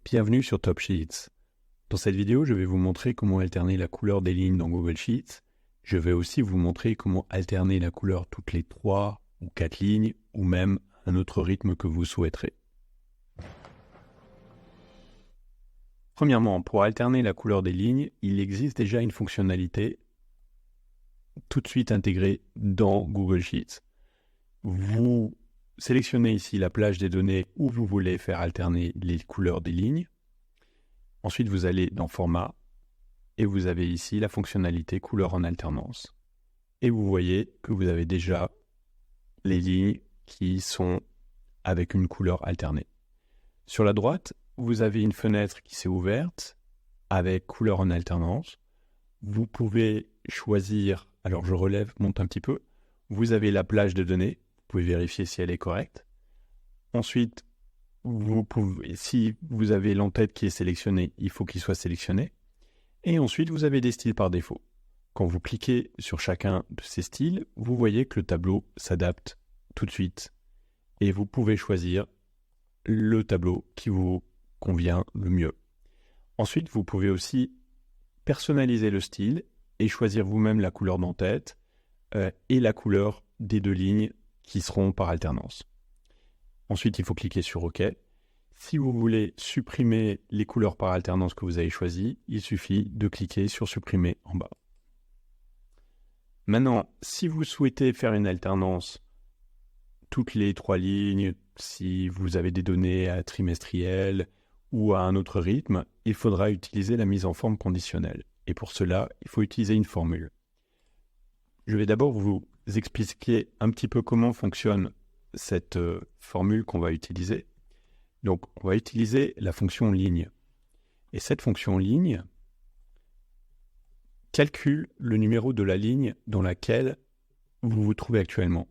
Bienvenue sur Top Sheets. Dans cette vidéo, je vais vous montrer comment alterner la couleur des lignes dans Google Sheets. Je vais aussi vous montrer comment alterner la couleur toutes les 3 ou 4 lignes ou même un autre rythme que vous souhaiterez. Premièrement, pour alterner la couleur des lignes, il existe déjà une fonctionnalité tout de suite intégrée dans Google Sheets. Vous sélectionnez ici la plage des données où vous voulez faire alterner les couleurs des lignes. Ensuite, vous allez dans Format et vous avez ici la fonctionnalité couleur en alternance. Et vous voyez que vous avez déjà les lignes qui sont avec une couleur alternée. Sur la droite, vous avez une fenêtre qui s'est ouverte avec couleur en alternance. Vous pouvez choisir, alors je monte un petit peu, vous avez la plage de données. Vous pouvez vérifier si elle est correcte. Ensuite, si vous avez l'entête qui est sélectionné, il faut qu'il soit sélectionné. Et ensuite, vous avez des styles par défaut. Quand vous cliquez sur chacun de ces styles, vous voyez que le tableau s'adapte tout de suite. Et vous pouvez choisir le tableau qui vous convient le mieux. Ensuite, vous pouvez aussi personnaliser le style et choisir vous-même la couleur d'entête et la couleur des 2 lignes qui seront par alternance. Ensuite, il faut cliquer sur OK. Si vous voulez supprimer les couleurs par alternance que vous avez choisies, il suffit de cliquer sur Supprimer en bas. Maintenant, si vous souhaitez faire une alternance toutes les 3 lignes, si vous avez des données à trimestrielles ou à un autre rythme, il faudra utiliser la mise en forme conditionnelle. Et pour cela, il faut utiliser une formule. Je vais d'abord vous expliquer un petit peu comment fonctionne cette formule qu'on va utiliser. Donc, on va utiliser la fonction ligne. Et cette fonction ligne calcule le numéro de la ligne dans laquelle vous vous trouvez actuellement.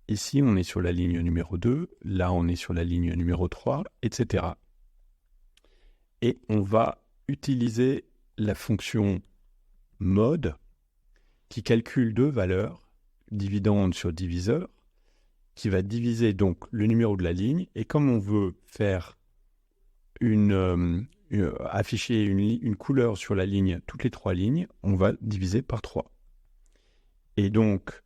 Ici, on est sur la ligne numéro 2, là, on est sur la ligne numéro 3, etc. Et on va utiliser la fonction mode qui calcule 2 valeurs, dividende sur diviseur, qui va diviser donc le numéro de la ligne. Et comme on veut faire afficher une couleur sur la ligne, toutes les 3 lignes, on va diviser par 3. Et donc,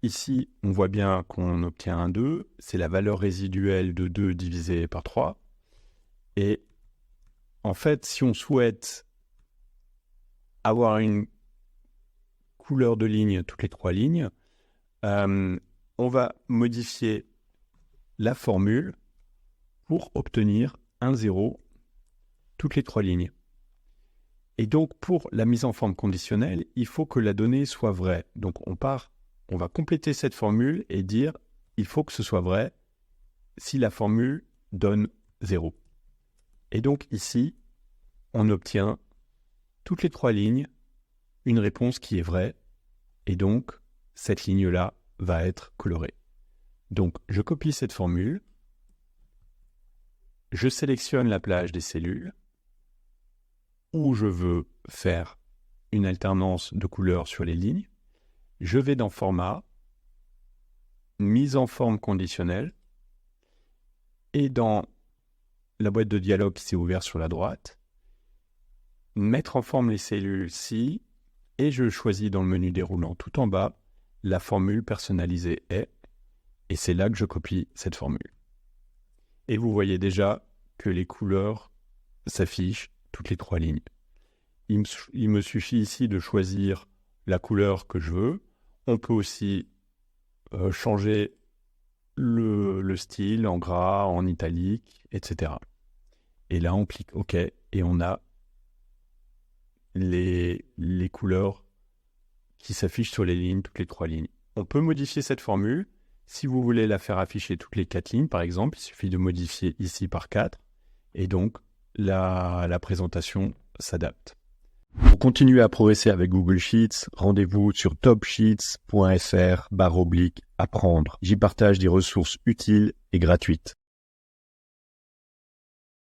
ici, on voit bien qu'on obtient un 2. C'est la valeur résiduelle de 2 divisé par 3. Et en fait, si on souhaite avoir une couleur de ligne toutes les 3 lignes, on va modifier la formule pour obtenir un 0 toutes les 3 lignes. Et donc, pour la mise en forme conditionnelle, il faut que la donnée soit vraie. Donc, on va compléter cette formule et dire il faut que ce soit vrai si la formule donne 0. Et donc, ici, on obtient toutes les 3 lignes une réponse qui est vraie. Et donc, cette ligne-là va être colorée. Donc, je copie cette formule, je sélectionne la plage des cellules où je veux faire une alternance de couleurs sur les lignes, je vais dans Format, Mise en forme conditionnelle, et dans la boîte de dialogue qui s'est ouverte sur la droite, Mettre en forme les cellules si, et je choisis dans le menu déroulant tout en bas, la formule personnalisée est, et c'est là que je copie cette formule. Et vous voyez déjà que les couleurs s'affichent toutes les 3 lignes. Il me suffit ici de choisir la couleur que je veux. On peut aussi changer le style en gras, en italique, etc. Et là, on clique OK et on a les couleurs qui s'affichent sur les lignes, toutes les 3 lignes. On peut modifier cette formule. Si vous voulez la faire afficher toutes les 4 lignes, par exemple, il suffit de modifier ici par 4. Et donc, la présentation s'adapte. Pour continuer à progresser avec Google Sheets, rendez-vous sur topsheets.fr/apprendre. J'y partage des ressources utiles et gratuites.